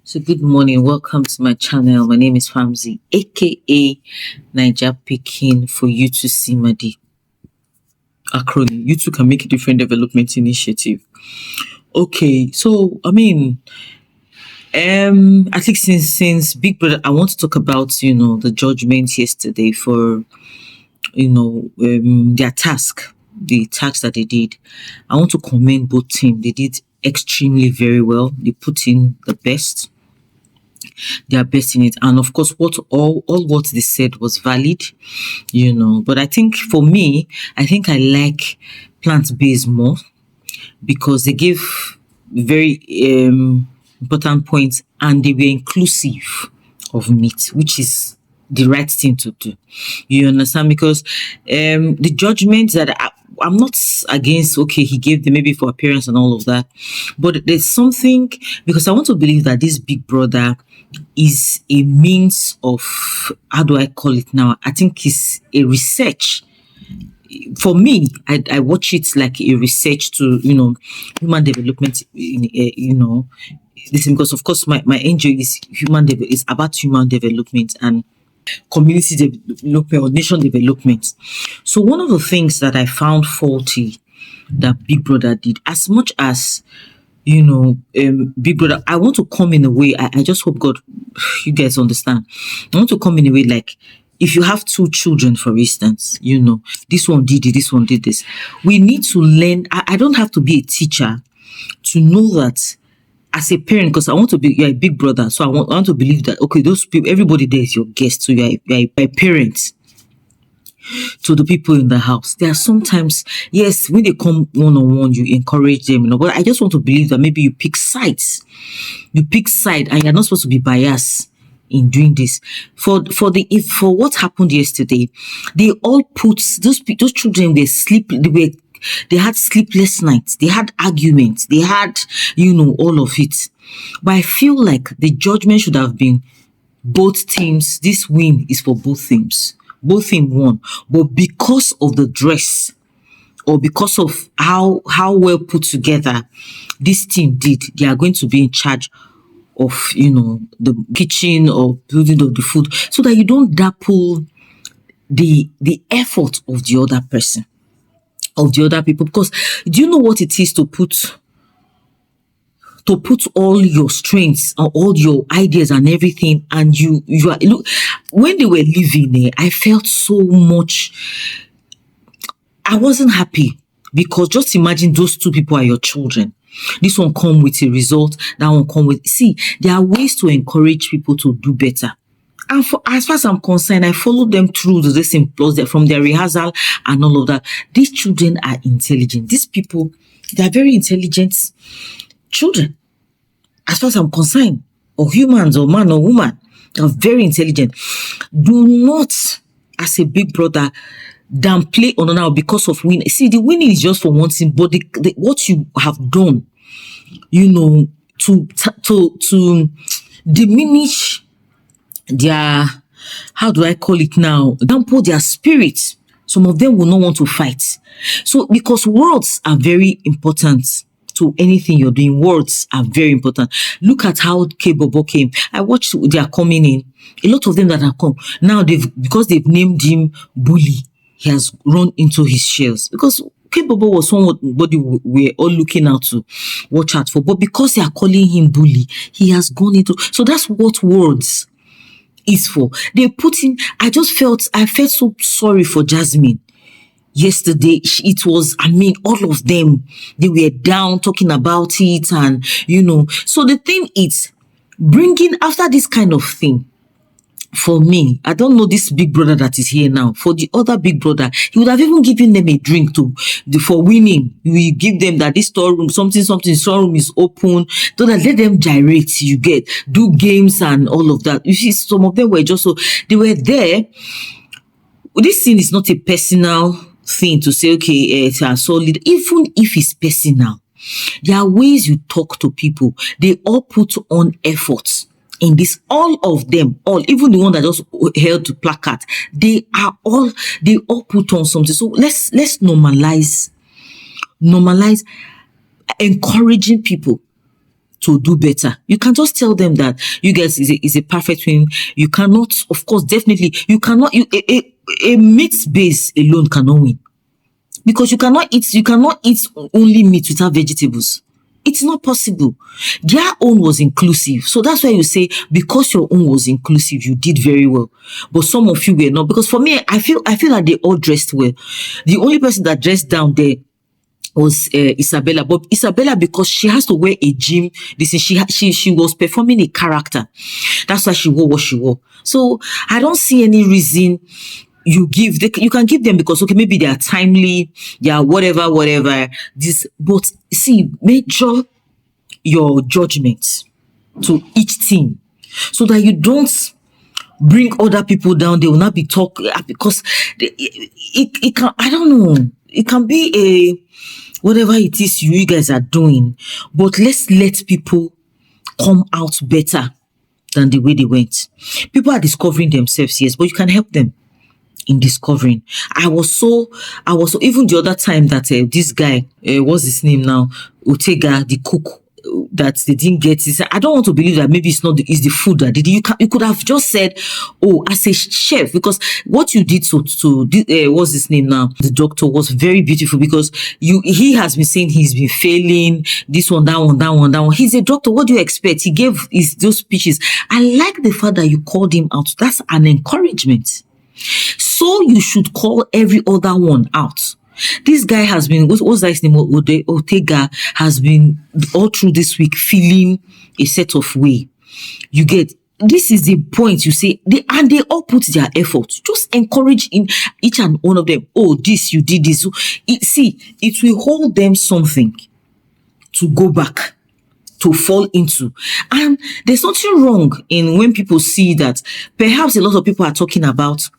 So good morning, welcome to my channel. My name is Famzi, aka Niger Peking for you to see Madi. Acronym, you two can make a different development initiative. Okay, so I think since Big Brother, I want to talk about the judgment yesterday for their task, the task that they did. I want to commend both teams. They did extremely very well. They put in their best in it, and of course all what they said was valid, but I think for me, I think I like plant-based more because they gave very important points and they were inclusive of meat, which is the right thing to do. You understand? Because the judgment that I'm not against, okay, he gave them maybe for appearance and all of that, but there's something, because I want to believe that this Big Brother is a means of, how do I call it now? I think it's a research. For me, I watch it like a research to, human development, listen, because of course my NGO is about human development and community development or nation development. So one of the things that I found faulty that Big Brother did, as much as Big Brother, I want to come in a way, I just hope God, you guys understand. I want to come in a way like, if you have two children, for instance, this one did it, this one did this. We need to learn. I don't have to be a teacher to know that as a parent, because I want to be, you're a Big Brother, so I want to believe that, okay, those people, everybody there is your guest, so you're a parent to the people in the house. There are sometimes, yes, when they come one-on-one, you encourage them, but I just want to believe that maybe you pick sides. You pick side and you're not supposed to be biased in doing this. For what happened yesterday, they all put, those children, they had sleepless nights, they had arguments, they had, all of it. But I feel like the judgment should have been both teams. This win is for both teams. Both teams won. But because of the dress, or because of how well put together this team did, they are going to be in charge of, the kitchen or building of the food, so that you don't dapple the effort of the other person, of the other people. Because do you know what it is to put all your strengths and all your ideas and everything, and you are, look, when they were leaving there, I felt so much, I wasn't happy, because just imagine those two people are your children. This one come with a result, that one come with, see, there are ways to encourage people to do better. And as far as I'm concerned, I followed them through the this plus from their rehearsal and all of that. These children are intelligent. These people, they are very intelligent children. As far as I'm concerned, or humans, or man or woman, they are very intelligent. Do not, as a Big Brother, downplay on now because of winning. See, the winning is just for one thing, but what you have done, to diminish their, how do I call it now, dampen their spirit. Some of them will not want to fight. So, because words are very important to anything you're doing, words are very important. Look at how K-Bobo came. I watched, they are coming in. A lot of them that have come now, because they've named him Bully, he has run into his shells, because K-Bobo was somebody we're all looking out to watch out for, but because they are calling him Bully, he has gone into, so that's what words is for. They put in, I felt so sorry for Judgement yesterday. It was, all of them, they were down talking about it, and so the thing is, bringing after this kind of thing, for me, I don't know this Big Brother that is here now. For the other Big Brother, he would have even given them a drink for winning. We give them that this storeroom, something storeroom is open, so that let them gyrate, do games and all of that. You see, some of them were just so, they were there. This thing is not a personal thing to say, okay, it's a solid, even if it's personal. There are ways you talk to people. They all put on efforts. In this, all of them, even the one that just held the placard, they all put on something. So let's normalize encouraging people to do better. You can just tell them that you guys is a perfect win. You cannot, of course, definitely, you cannot, a meat base alone cannot win. Because you cannot eat only meat without vegetables. It's not possible. Their own was inclusive. So that's why you say, because your own was inclusive, you did very well. But some of you were not. Because for me, I feel like they all dressed well. The only person that dressed down there was Isabella. But Isabella, because she has to wear a gym, she was performing a character. That's why she wore what she wore. So I don't see any reason you can give them, because okay, maybe they are timely, they are whatever this, but see, measure your judgment to each team so that you don't bring other people down. They will not be talking, because it can, I don't know, it can be a whatever it is you guys are doing, but let's let people come out better than the way they went. People are discovering themselves, yes, but you can help them in discovering. I was so even the other time that this guy, what's his name now, Ortega, the cook, that they didn't get it. I don't want to believe that maybe it's the food that did it. You could have just said, oh, as a chef, because what you did what's his name now, the doctor, was very beautiful, because he has been saying he's been failing this one, that one. He's a doctor. What do you expect? He gave those speeches. I like the fact that you called him out. That's an encouragement. So you should call every other one out. This guy has been, what's his name? Ortega has been all through this week feeling a set of way. You get, this is the point you say, and they all put their effort. Just encourage in each and one of them. Oh, this, you did this. It will hold them something to go back, to fall into. And there's nothing wrong in when people see that perhaps a lot of people are talking about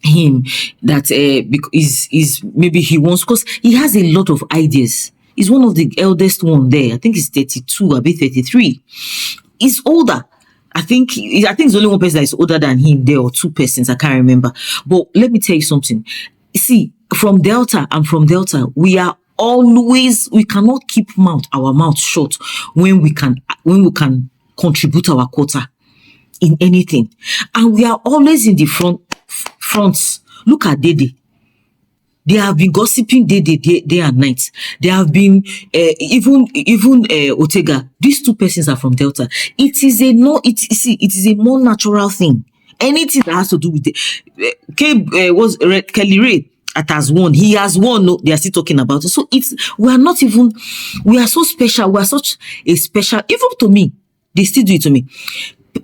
him, that is maybe he wants, because he has a lot of ideas. He's one of the eldest one there. I think he's 32, a bit 33. He's older. I think there's only one person that is older than him there, or two persons, I can't remember. But let me tell you something. See, from Delta, we cannot keep our mouth shut when we can contribute our quota in anything. And we are always in the fronts. Look at Dede. They have been gossiping day and night. They have been even Ortega. These two persons are from Delta. It is a more natural thing. Anything that has to do with Kelly Ray has won. He has won. No, they are still talking about it. So we are so special. We are such a special. Even to me, they still do it to me.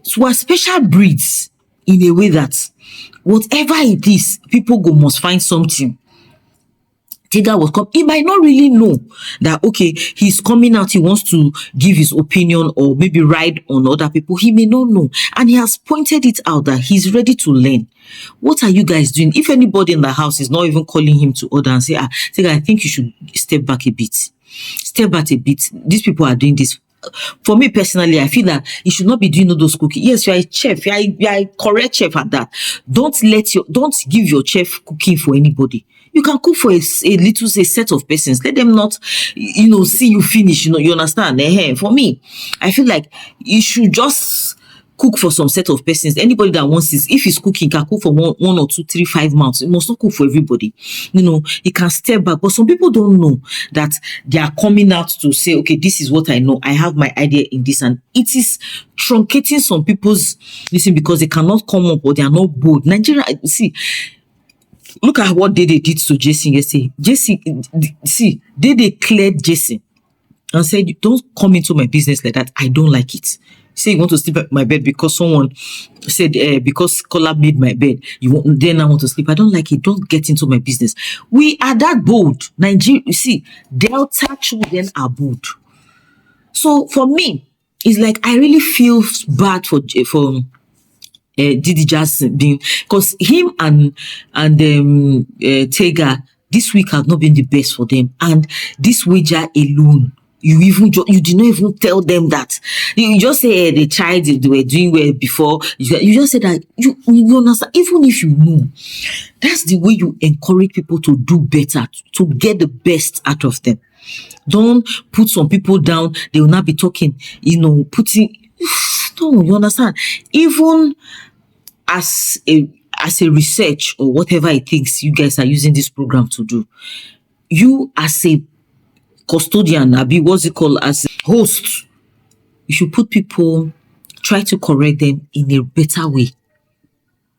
So we are special breeds in a way that whatever it is, people must find something. Tega was come. He might not really know that, okay, he's coming out, he wants to give his opinion or maybe ride on other people. He may not know. And he has pointed it out that he's ready to learn. What are you guys doing? If anybody in the house is not even calling him to order and say, Tega, I think you should step back a bit. Step back a bit. These people are doing this. For me personally, I feel that you should not be doing all those cooking. Yes, you are a chef. You are a correct chef at that. Don't give your chef cooking for anybody. You can cook for a set of persons. Let them not, see you finish. You understand? For me, I feel like you should just cook for some set of persons. Anybody that wants this, if he's cooking, can cook for one or two, 3, 5 months. It must not cook for everybody. He can step back. But some people don't know that they are coming out to say, okay, this is what I know. I have my idea in this. And it is truncating some people's listen because they cannot come up or they are not bold. Nigeria, see, look at what Dede did to Jason yesterday. Dede cleared Jason and said, don't come into my business like that. I don't like it. Say you want to sleep at my bed because someone said, because Kola made my bed, then I want to sleep. I don't like it. Don't get into my business. We are that bold. Nigeria, you see, Delta children are bold. So for me, it's like I really feel bad for Didi Jackson being, because him and Tega this week has not been the best for them, and this wager alone, you did not even tell them that. You just say they tried, they were doing well before. You just say that you understand. Even if you know, that's the way you encourage people to do better, to get the best out of them. Don't put some people down. They will not be talking, putting. No, you understand? Even as a research or whatever it thinks you guys are using this program to do, you as a custodian, Abi, what's it called, as a host, you should put people, try to correct them in a better way.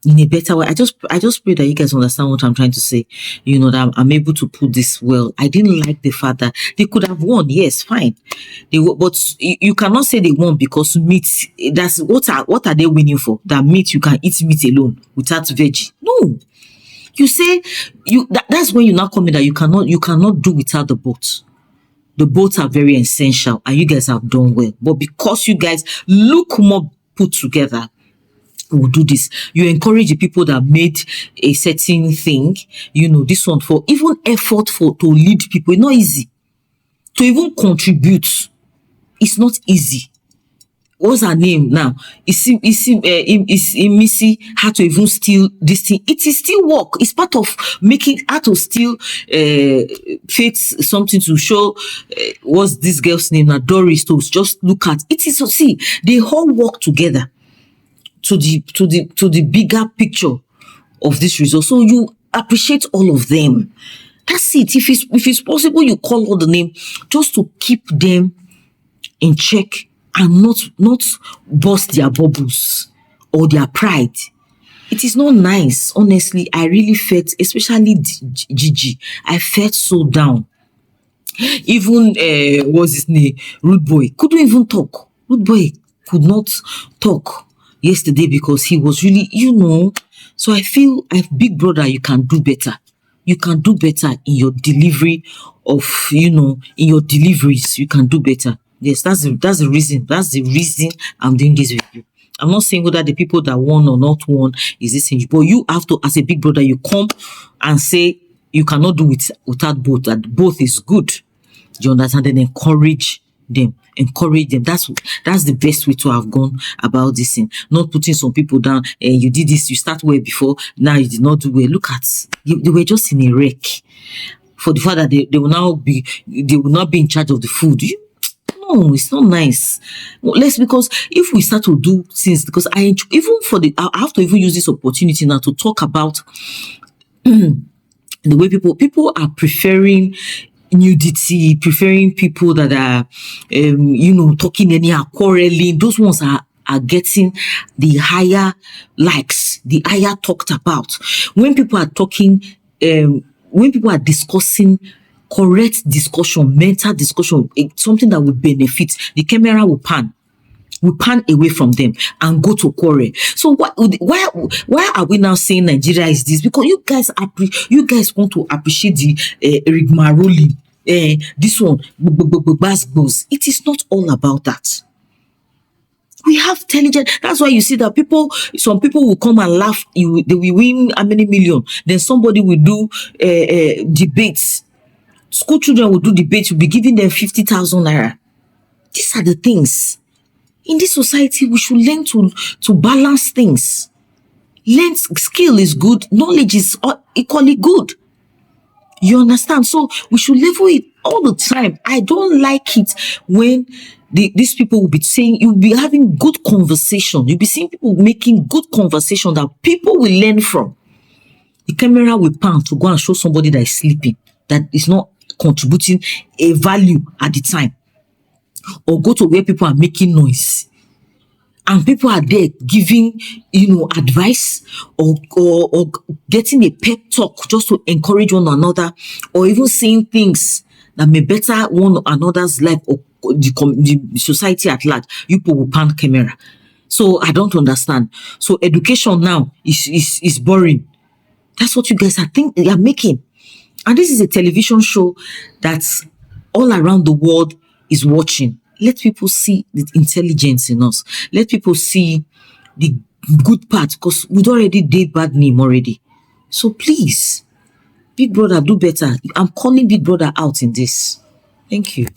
In a better way. I just pray that you guys understand what I'm trying to say. That I'm able to put this well. I didn't like the fact that they could have won. Yes, fine. But you cannot say they won because meat. That's what are they winning for? That meat, you can eat meat alone without veggie. No. You say that's when you now come in that you cannot do without the boat. The boats are very essential and you guys have done well. But because you guys look more put together, we'll do this. You encourage the people that made a certain thing, this one, for even effort to lead people. It's not easy. To even contribute, it's not easy. What's her name now? Missy had to even steal this thing. It is still work. It's part of making her to steal faith something to show what's this girl's name now, Doris, to just look at. It is, see, they all work together to the bigger picture of this result. So you appreciate all of them. That's it. If it's possible, you call all the name just to keep them in check and not burst their bubbles or their pride. It is not nice. Honestly, I really felt, especially Gigi, I felt so down. Even what's his name? Rude Boy couldn't even talk. Rude Boy could not talk yesterday because he was really, So I feel, Big Brother, you can do better. You can do better in your delivery of, in your deliveries. You can do better. Yes, that's the reason. That's the reason I'm doing this with you. I'm not saying whether the people that won or not won is this thing, but you have to, as a Big Brother, you come and say you cannot do it without both. That both is good. You understand? Then encourage them. That's the best way to have gone about this thing. Not putting some people down. You did this. You start well before. Now you did not do well. Look at they were just in a wreck. For the fact that they will not be in charge of the food. No, it's not nice. Because if we start to do things, because I have to even use this opportunity now to talk about the way people are preferring nudity, preferring people that are, talking anyhow, quarreling. Those ones are getting the higher likes, the higher talked about. When people are talking, when people are discussing correct discussion, mental discussion, something that will benefit, the camera will pan away from them and go to quarrel. So why are we now saying Nigeria is this? Because you guys want to appreciate the rigmarole, this one, it is not all about that. We have intelligent. That's why you see that some people will come and laugh. They will win how many million? Then somebody will do debates. School children will do debates. You'll be giving them 50,000 naira. These are the things. In this society, we should learn to balance things. Skill is good. Knowledge is equally good. You understand? So we should level it all the time. I don't like it when these people will be saying, you'll be having good conversation. You'll be seeing people making good conversation that people will learn from. The camera will pan to go and show somebody that is sleeping, that is not contributing a value at the time. Or go to where people are making noise. And people are there giving, advice or getting a pep talk just to encourage one another, or even saying things that may better one another's life or the society at large. You people will pan camera. So I don't understand. So education now is boring. That's what you guys are making. And this is a television show that's all around the world is watching. Let people see the intelligence in us. Let people see the good part, because we'd already did bad name already. So please, Big Brother, do better. I'm calling Big Brother out in this. Thank you.